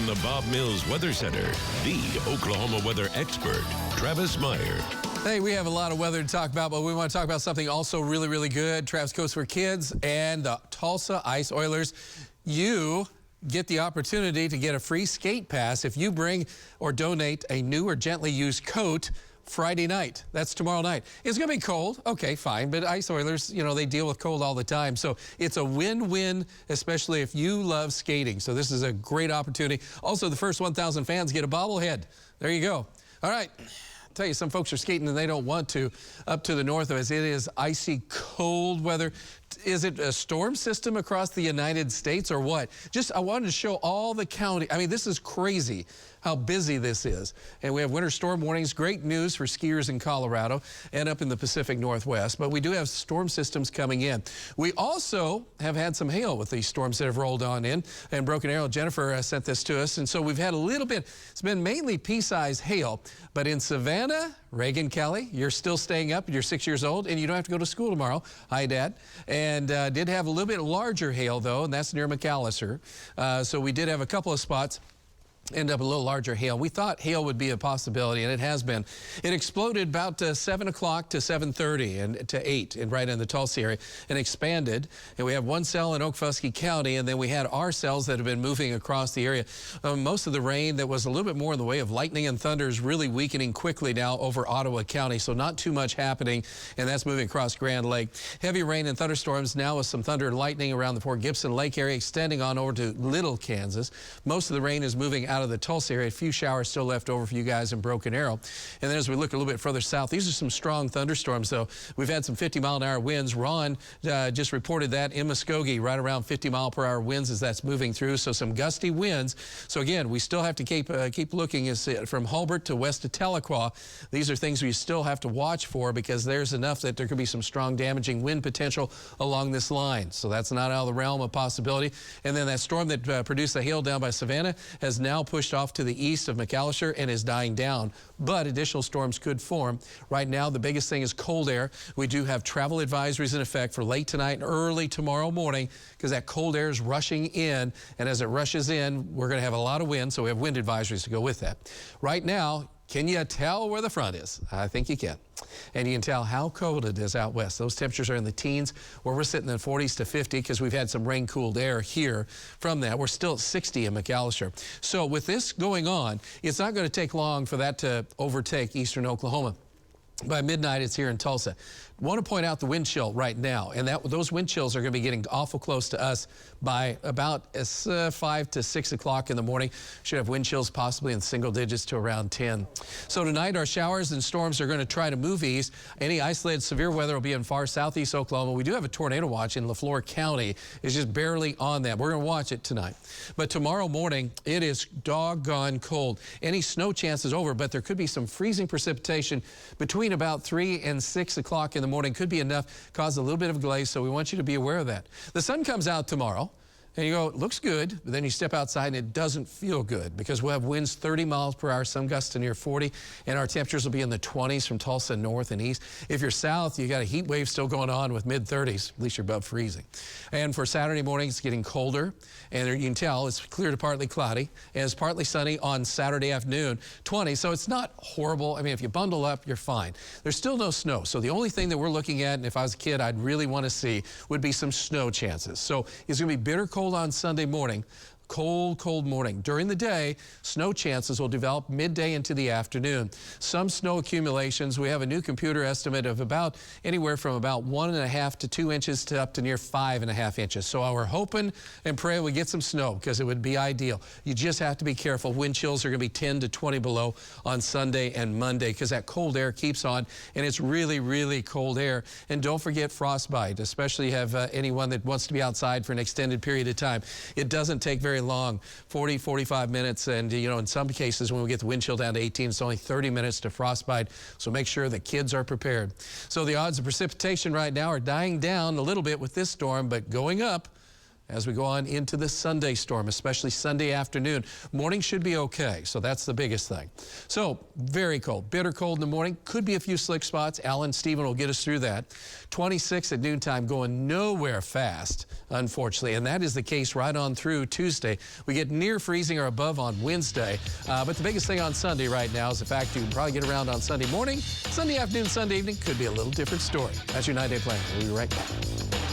From the Bob Mills Weather Center, the Oklahoma weather expert, Travis Meyer. Hey, we have a lot of weather to talk about, but we want to talk about something also really, really good. Travis Coast for Kids and the Tulsa Ice Oilers. You get the opportunity to get a free skate pass if you bring or donate a new or gently used coat Friday night. That's tomorrow night. It's going to be cold. Okay, fine. But Ice Oilers, you know, they deal with cold all the time. So it's a win-win, especially if you love skating. So this is a great opportunity. Also, the first 1,000 fans get a bobblehead. There you go. All right. I'll tell you, some folks are skating and they don't want to. Up to the north of us, it is icy cold weather. Is it a storm system across the United States or what? I wanted to show all the county. I mean, this is crazy how busy this is. And we have winter storm warnings. Great news for skiers in Colorado and up in the Pacific Northwest. But we do have storm systems coming in. We also have had some hail with these storms that have rolled on in. And Broken Arrow, Jennifer sent this to us. And so we've had a little bit, it's been mainly pea-sized hail. But in Savannah, Reagan Kelly, you're still staying up. You're 6 years old and you don't have to go to school tomorrow. Hi, Dad. And did have a little bit larger hail, though, and that's near McAllister. So we did have a couple of spots end up a little larger hail. We thought hail would be a possibility, and it has been. It exploded about 7 o'clock to 7:30 and to 8 and right in the Tulsa area and expanded. And we have one cell in Okfuskee County, and then we had our cells that have been moving across the area. Most of the rain that was a little bit more in the way of lightning and thunder is really weakening quickly now over Ottawa County, so not too much happening, and that's moving across Grand Lake. Heavy rain and thunderstorms now with some thunder and lightning around the Fort Gibson Lake area, extending on over to Little, Kansas. Most of the rain is moving out of the Tulsa area. A few showers still left over for you guys in Broken Arrow. And then as we look a little bit further south, these are some strong thunderstorms, though. We've had some 50-mile-an-hour winds. Ron just reported that in Muskogee, right around 50-mile-per-hour winds as that's moving through. So some gusty winds. So again, we still have to keep looking as from Hulbert to west of Tahlequah. These are things we still have to watch for because there's enough that there could be some strong damaging wind potential along this line. So that's not out of the realm of possibility. And then that storm that produced the hail down by Savannah has now pushed off to the east of McAllister and is dying down, but additional storms could form. Right now, the biggest thing is cold air. We do have travel advisories in effect for late tonight and early tomorrow morning because that cold air is rushing in, and as it rushes in, we're going to have a lot of wind, so we have wind advisories to go with that. Right now, can you tell where the front is? I think you can. And you can tell how cold it is out west. Those temperatures are in the teens, where we're sitting in the 40s to 50 because we've had some rain-cooled air here from that. We're still at 60 in McAllister. So with this going on, it's not going to take long for that to overtake eastern Oklahoma. By midnight, it's here in Tulsa. Want to point out the wind chill right now, and those wind chills are going to be getting awful close to us by about 5 to 6 o'clock in the morning. Should have wind chills possibly in single digits to around 10. So tonight, our showers and storms are going to try to move east. Any isolated severe weather will be in far southeast Oklahoma. We do have a tornado watch in LaFleur County. It's just barely on that. We're going to watch it tonight. But tomorrow morning, it is doggone cold. Any snow chance is over, but there could be some freezing precipitation between about 3 and 6 o'clock in the morning. Could be enough, cause a little bit of glaze, so we want you to be aware of that. The sun comes out tomorrow, and you go, it looks good, but then you step outside and it doesn't feel good because we'll have winds 30 miles per hour, some gusts to near 40, and our temperatures will be in the 20s from Tulsa north and east. If you're south, you got a heat wave still going on with mid-30s, at least you're above freezing. And for Saturday morning, it's getting colder, and you can tell it's clear to partly cloudy, and it's partly sunny on Saturday afternoon, 20, so it's not horrible. I mean, if you bundle up, you're fine. There's still no snow, so the only thing that we're looking at, and if I was a kid, I'd really want to see, would be some snow chances. So it's going to be bitter cold on Sunday morning. Cold morning. During the day, snow chances will develop midday into the afternoon. Some snow accumulations. We have a new computer estimate of about anywhere from about 1.5 to 2 inches to up to near 5.5 inches. So we're hoping and praying we get some snow because it would be ideal. You just have to be careful. Wind chills are going to be 10 to 20 below on Sunday and Monday because that cold air keeps on, and it's really, really cold air. And don't forget frostbite, especially have anyone that wants to be outside for an extended period of time. It doesn't take very long, 40, 45 minutes, and you know, in some cases when we get the wind chill down to 18, it's only 30 minutes to frostbite, so make sure the kids are prepared. So the odds of precipitation right now are dying down a little bit with this storm, but going up as we go on into the Sunday storm, especially Sunday afternoon. Morning should be okay, so that's the biggest thing. So very cold, bitter cold in the morning. Could be a few slick spots. Alan Stephen will get us through that. 26 at noontime, going nowhere fast, unfortunately, and that is the case right on through Tuesday. We get near freezing or above on Wednesday, but the biggest thing on Sunday right now is the fact you can probably get around on Sunday morning. Sunday afternoon, Sunday evening could be a little different story. That's your 9-day plan. We'll be right back.